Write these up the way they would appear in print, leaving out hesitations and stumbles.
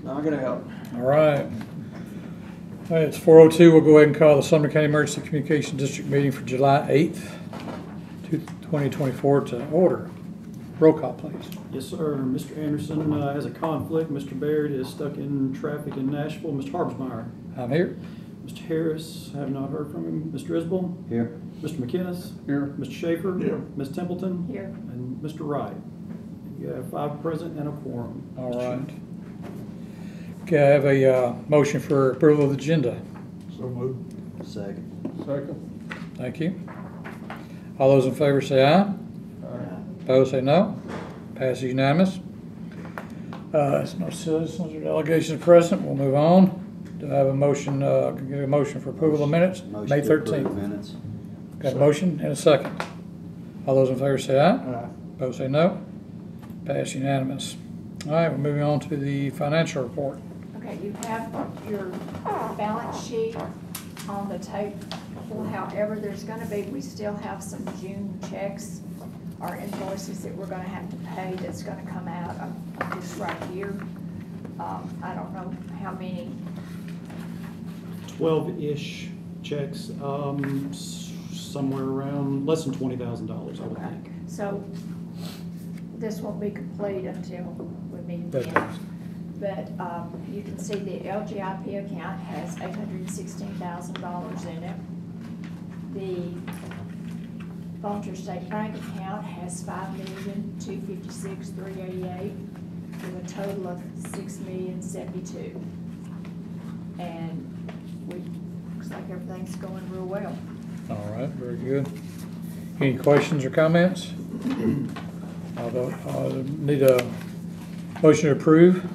Not gonna help. All right. All right, it's 4:02. We'll go ahead and call the Sumner County Emergency Communication District meeting for July 8th, 2024 to order. Roll call, please. Yes, sir. Mr. Anderson has a conflict. Mr. Baird is stuck in traffic in Nashville. Mr. Harbismeyer. I'm here. Mr. Harris, have not heard from him. Mr. Isbell. Here. Mr. McInnes. Here. Mr. Schaefer. Here. Ms. Templeton. Here. And Mr. Wright. You have 5 present and a quorum. All right. Okay, I have a motion for approval of the agenda. So moved. Second. Second. Thank you. All those in favor say aye. Aye. Opposed say no. Passes unanimous. There's no citizens or delegations present. We'll move on. Do I have a motion? Give a motion for approval of minutes? May 13th. Minutes. Got a motion and a second. All those in favor say aye. Aye. Opposed say no. Pass unanimous. All right, we're moving on to the financial report. Okay, you have your balance sheet on the table. However, there's gonna be, we still have some June checks or invoices that we're gonna have to pay that's gonna come out of this right here. I don't know how many. 12-ish checks, somewhere around less than $20,000, I would Okay. think. So this won't be complete until we meet That's again. But you can see the LGIP account has $816,000 in it. The Volunteer State Bank account has $5,256,388 with a total of $6,072,000. And looks like everything's going real well. All right, very good. Any questions or comments? Need a motion to approve.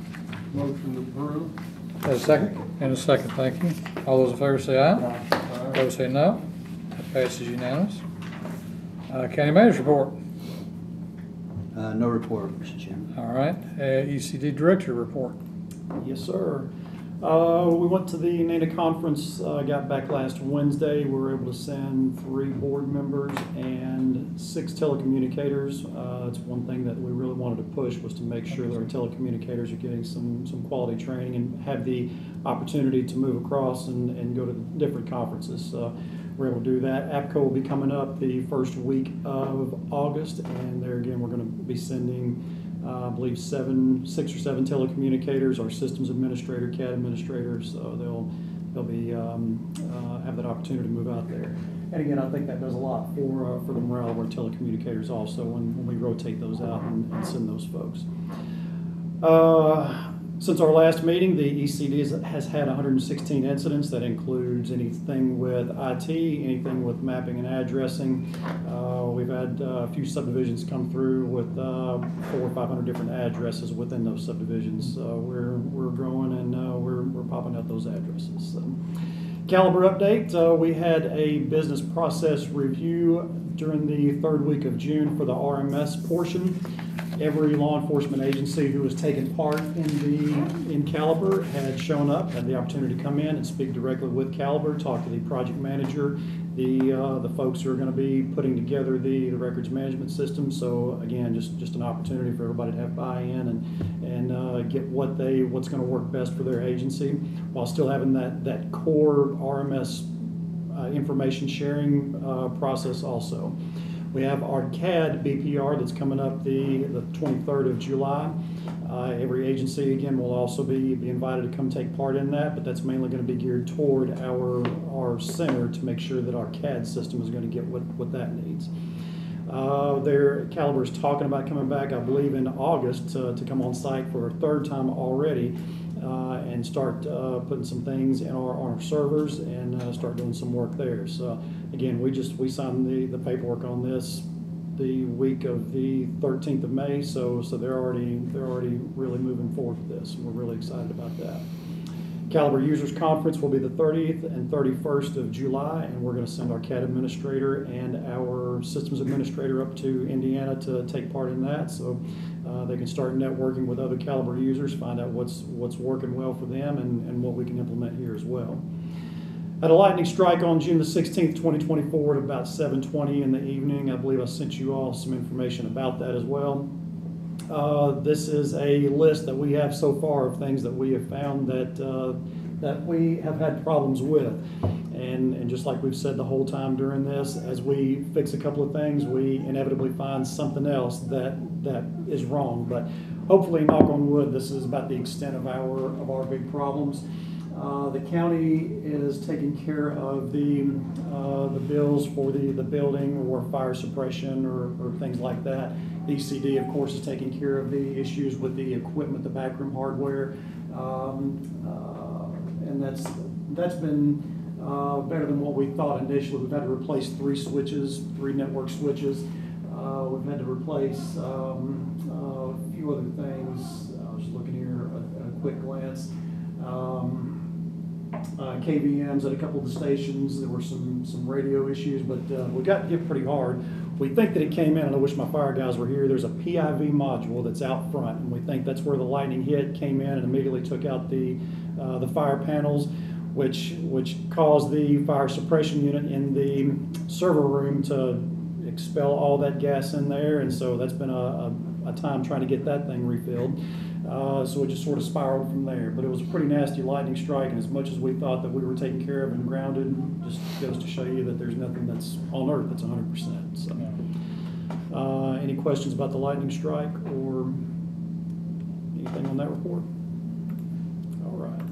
Motion to approve. Have a second? And a second, thank you. All those in favor say aye. Opposed say no. That passes unanimous. County Manager's report. No report, Mr. Chairman. All right. ECD Director report. Yes, sir. We went to the NANA conference, got back last Wednesday. We were able to send 3 board members and 6 telecommunicators. It's one thing that we really wanted to push was to make sure that our telecommunicators are getting some quality training and have the opportunity to move across and go to different conferences. We're able to do that. APCO will be coming up the first week of August, and there again we're going to be sending I believe 6 or 7 telecommunicators, our systems administrator, CAD administrators, they'll be have that opportunity to move out there. And again, I think that does a lot for the morale of our telecommunicators also when we rotate those out and send those folks. Since our last meeting, the ECD has had 116 incidents. That includes anything with IT, anything with mapping and addressing. We've had a few subdivisions come through with 400 or 500 different addresses within those subdivisions. We're growing and we're popping out those addresses. Caliber update, we had a business process review during the 3rd week of June for the RMS portion. Every law enforcement agency who has taken part in Caliber had shown up, had the opportunity to come in and speak directly with Caliber, talk to the project manager, the folks who are going to be putting together the records management system. So again, just an opportunity for everybody to have buy-in and get what's going to work best for their agency, while still having that core RMS information sharing process also. We have our CAD BPR that's coming up the 23rd of July. Every agency, again, will also be invited to come take part in that, but that's mainly going to be geared toward our center to make sure that our CAD system is going to get what that needs. Caliber is talking about coming back, I believe, in August to come on site for a 3rd time already and start putting some things on our servers and start doing some work there. So again, we signed the paperwork on this the week of the 13th of May, so they're already really moving forward with this, and we're really excited about that. Caliber Users Conference will be the 30th and 31st of July, and we're going to send our CAD administrator and our systems administrator up to Indiana to take part in that, so they can start networking with other Caliber users, find out what's working well for them and what we can implement here as well. Had a lightning strike on June the 16th, 2024 at about 7:20 in the evening. I believe I sent you all some information about that as well. This is a list that we have so far of things that we have found that we have had problems with. And just like we've said the whole time during this, as we fix a couple of things, we inevitably find something else that is wrong. But hopefully, knock on wood, this is about the extent of our big problems. The county is taking care of the bills for the building or fire suppression or things like that. The ECD, of course, is taking care of the issues with the equipment, the backroom hardware, and that's been better than what we thought initially. We've had to replace 3 network switches. We've had to replace a few other things. I was just looking here at a quick glance. KVMs at a couple of the stations. There were some radio issues, but we got hit pretty hard. We think that it came in, and I wish my fire guys were here. There's a PIV module that's out front, and we think that's where the lightning hit, came in, and immediately took out the fire panels, which caused the fire suppression unit in the server room to expel all that gas in there, and so that's been a time trying to get that thing refilled. So it just sort of spiraled from there. But it was a pretty nasty lightning strike, and as much as we thought that we were taken care of and grounded, just goes to show you that there's nothing that's on earth that's 100%. So, any questions about the lightning strike or anything on that report? All right.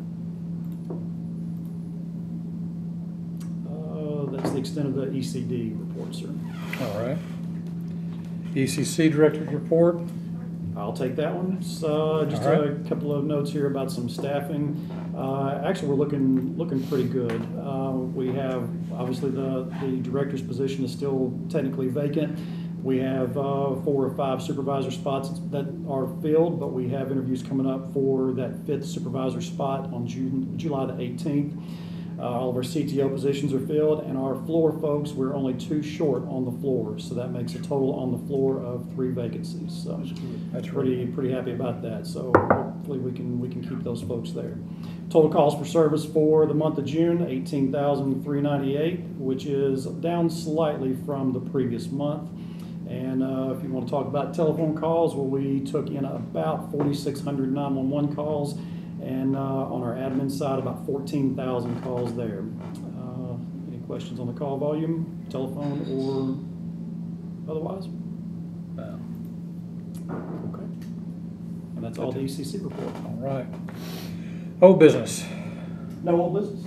That's the extent of the ECD report, sir. All right. ECC Director's report. I'll take that one. So just a couple of notes here about some staffing. Actually, we're looking pretty good. We have, obviously, the director's position is still technically vacant. We have 4 or 5 supervisor spots that are filled, but we have interviews coming up for that 5th supervisor spot on July the 18th. All of our CTO positions are filled, and our floor folks, we're only 2 short on the floor, so that makes a total on the floor of 3 vacancies. So that's pretty happy about that. So hopefully we can keep those folks there. Total calls for service for the month of June, 18,398, which is down slightly from the previous month. And if you want to talk about telephone calls, well, we took in about 4,600 911 calls. And on our admin side, about 14,000 calls there. Any questions on the call volume, telephone, or otherwise? No. Okay. And that's all the ECC report. All right. Old business. No old business.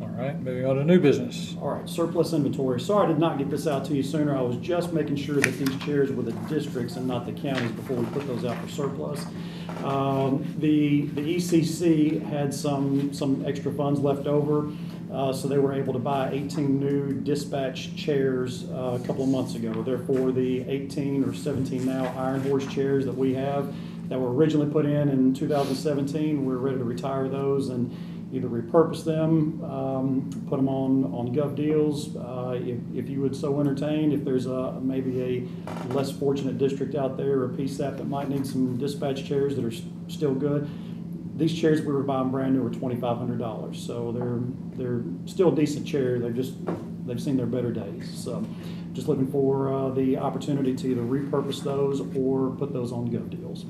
All right. Moving on to new business. All right, surplus inventory. Sorry I did not get this out to you sooner. I was just making sure that these chairs were the districts and not the counties before we put those out for surplus. The ECC had some extra funds left over, so they were able to buy 18 new dispatch chairs a couple of months ago. Therefore, the 18 or 17 now Iron Horse chairs that we have that were originally put in 2017, we're ready to retire those and either repurpose them, put them on Gov Deals. If you would so entertain, if there's maybe a less fortunate district out there or a PSAP that might need some dispatch chairs that are still good, these chairs we were buying brand new are $2,500. So they're still a decent chair. They've seen their better days. So just looking for the opportunity to either repurpose those or put those on Gov Deals.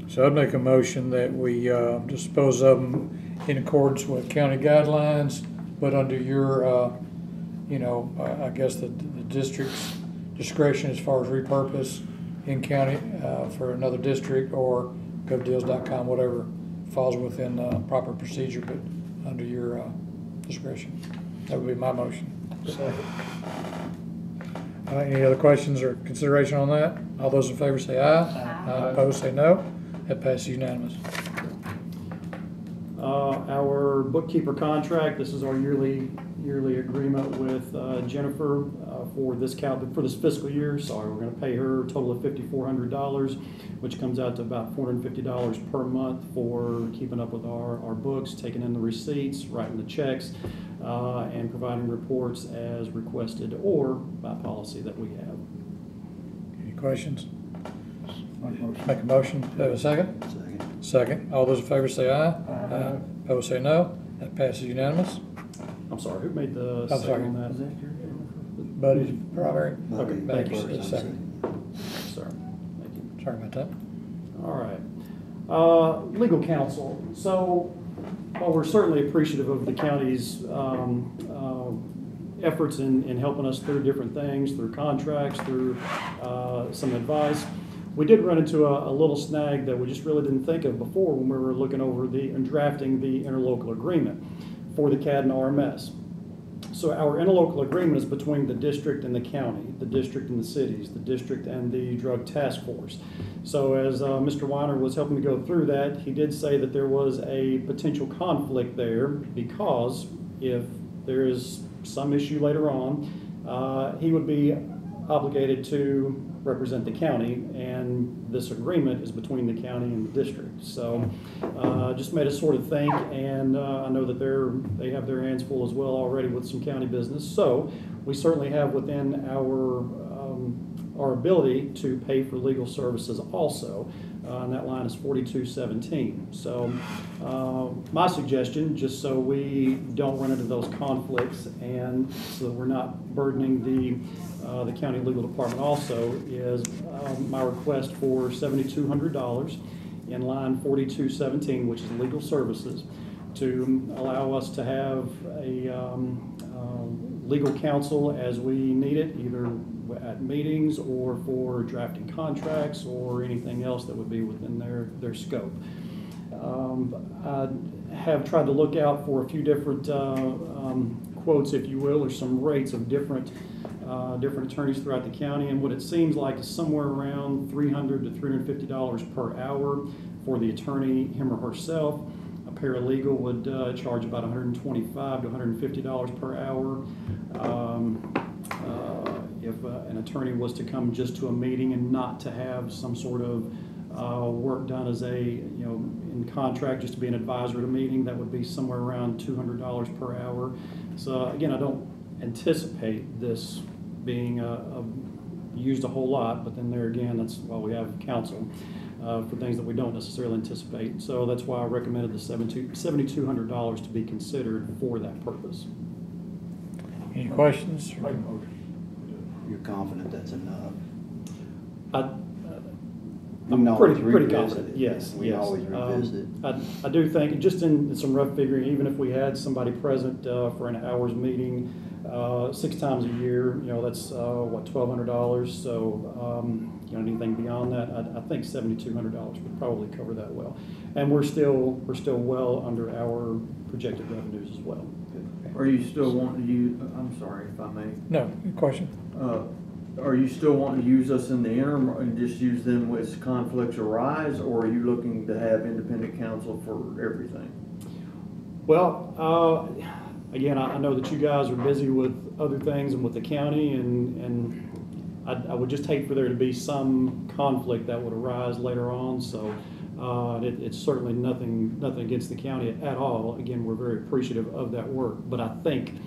So I'd make a motion that we dispose of them in accordance with county guidelines, but under your, I guess the district's discretion as far as repurpose in county for another district or govdeals.com, whatever falls within proper procedure, but under your discretion. That would be my motion. All right, any other questions or consideration on that? All those in favor say aye. Aye. Opposed say no. That passes unanimous. Our bookkeeper contract, this is our yearly agreement with Jennifer for this fiscal year. Sorry, we're going to pay her a total of $5,400, which comes out to about $450 per month for keeping up with our books, taking in the receipts, writing the checks, and providing reports as requested or by policy that we have. Any questions? Make a motion. Have a second? Second. All those in favor say aye. Aye. Opposed say no. That passes unanimous. I'm sorry, who made the second on that? Is that your Buddy, primary. Okay, thank you. Second. Sorry. Thank you. Sorry about that. All right. Legal counsel. So, while we're certainly appreciative of the county's efforts in helping us through different things, through contracts, through some advice, we did run into a little snag that we just really didn't think of before when we were looking over and drafting the interlocal agreement for the CAD and RMS. So our interlocal agreement is between the district and the county, the district and the cities, the district and the drug task force. So as Mr. Weiner was helping me go through that, he did say that there was a potential conflict there because if there is some issue later on, he would be obligated to represent the county, and this agreement is between the county and the district. So just made us sort of think, and I know that they have their hands full as well already with some county business. So we certainly have within our ability to pay for legal services also, and that line is 4217. So my suggestion, just so we don't run into those conflicts and so that we're not burdening the county legal department also, is my request for $7,200 in line 4217, which is legal services, to allow us to have a legal counsel as we need it, either at meetings or for drafting contracts or anything else that would be within their scope. I have tried to look out for a few different quotes, if you will, or some rates of different attorneys throughout the county, and what it seems like is somewhere around $300 to $350 per hour for the attorney, him or herself. A paralegal would charge about $125 to $150 per hour. If an attorney was to come just to a meeting and not to have some sort of work done as in contract, just to be an advisor at a meeting, that would be somewhere around $200 per hour. So again, I don't anticipate this being used a whole lot, but then there again, that's why we have counsel for things that we don't necessarily anticipate. So that's why I recommended the $7,200 to be considered for that purpose. Any questions? You're confident that's enough? I'm pretty confident, yes. We always revisit. I do think, just in some rough figuring, even if we had somebody present for an hour's meeting 6 times a year, that's what, $1,200. So anything beyond that, I think $7,200 would probably cover that well. And we're still well under our projected revenues as well. Are you still wanting to use, I'm sorry if I may. No, good question. Are you still wanting to use us in the interim and just use them as conflicts arise, or are you looking to have independent counsel for everything? Well, again, I know that you guys are busy with other things and with the county, and I would just hate for there to be some conflict that would arise later on. So it's certainly nothing against the county at all. Again, we're very appreciative of that work, but I think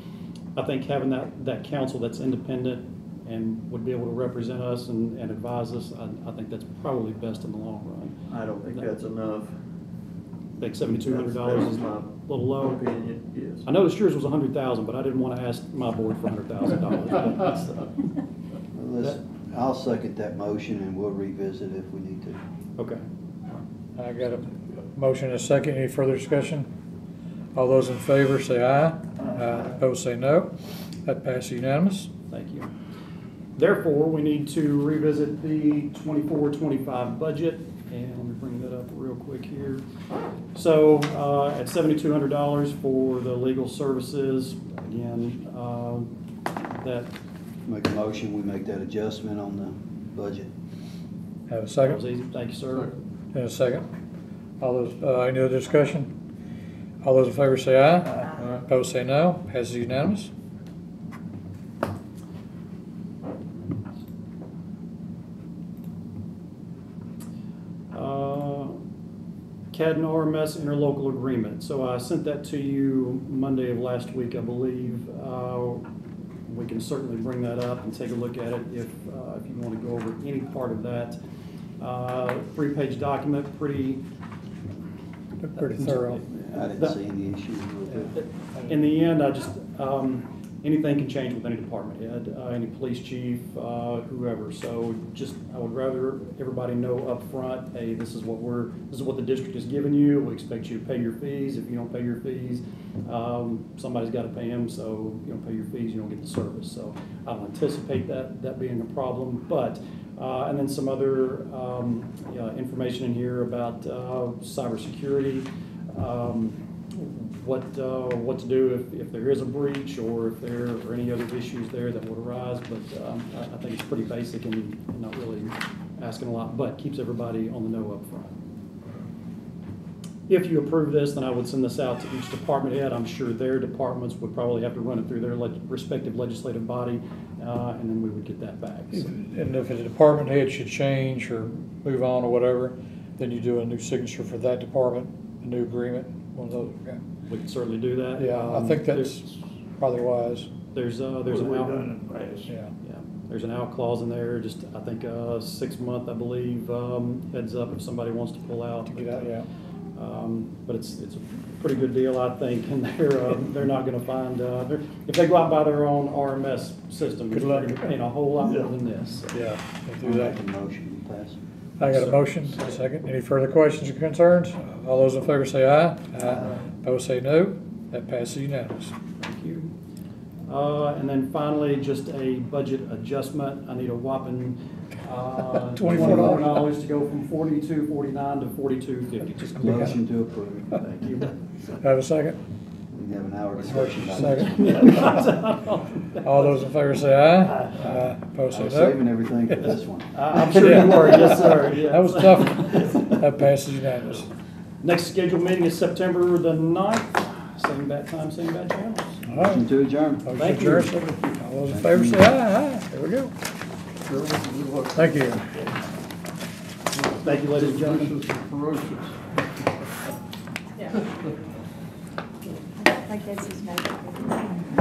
having that counsel that's independent and would be able to represent us and advise us, I think that's probably best in the long run. I don't think that's enough. I think $7,200 is a little low. Opinion, yes. I noticed yours was $100,000, but I didn't want to ask my board for $100,000. I'll second that motion, and we'll revisit if we need to. Okay. I got a motion and a second. Any further discussion? All those in favor say aye. Aye. Opposed say no. That passes unanimous. Thank you. Therefore, we need to revisit the 24-25 budget, and let me bring that up real quick here. So at $7,200 for the legal services, again, that Make a motion, we make that adjustment on the budget. Have a was second? easy. Thank you, sir. And a second. All those, any other discussion? All those in favor say aye. Aye. Opposed say no. Passes unanimous. CAD and RMS interlocal agreement. So I sent that to you Monday of last week, I believe. We can certainly bring that up and take a look at it if you want to go over any part of that. 3-page document, pretty Pretty thorough. I didn't see any issues with it. In the end, I just, anything can change with any department head, any police chief, whoever. So just, I would rather everybody know up front, hey, this is what the district has given you. We expect you to pay your fees. If you don't pay your fees, somebody's got to pay them. So you don't pay your fees, you don't get the service. So I don't anticipate that being a problem. But and then some other information in here about cybersecurity. What to do if there is a breach, or if there are any other issues there that would arise. But I think it's pretty basic and not really asking a lot, but keeps everybody on the know up front. If you approve this, then I would send this out to each department head. I'm sure their departments would probably have to run it through their respective legislative body, and then we would get that back. So. And if a department head should change or move on or whatever, then you do a new signature for that department, a new agreement, one of those. Okay. We can certainly do that. Yeah, I think that's probably wise. There's an out. Yeah. There's an out clause in there. Just I think 6 month, I believe, heads up if somebody wants to pull out. To get out, yeah. But it's a pretty good deal, I think, and they're not going to find if they go out by their own RMS system, they're going to be paying a whole lot more than this. Yeah. I'll make a motion to pass. I got a motion, a second. Any further questions or concerns? All those in favor say aye. Aye. Opposed say no. That passes unanimous. Thank you. And then finally, just a budget adjustment. I need a whopping $24 to go from $42.49 to $42.50. Just Motion to approve. Thank you. Have a second? We can have an hour discussion about Second. All those in favor say aye. Aye. Opposed I was say no. saving everything for this one. I'm sure you were, yes, sir. Yeah. That was tough. That passes unanimous. Next scheduled meeting is September the 9th. Same bad time, same bad channels. All right. Motion to adjourn. Motion Thank you. adjourned. All those in favor say aye. Aye. There we go. Thank you. Thank you, ladies and gentlemen. Yeah. I think that's his name.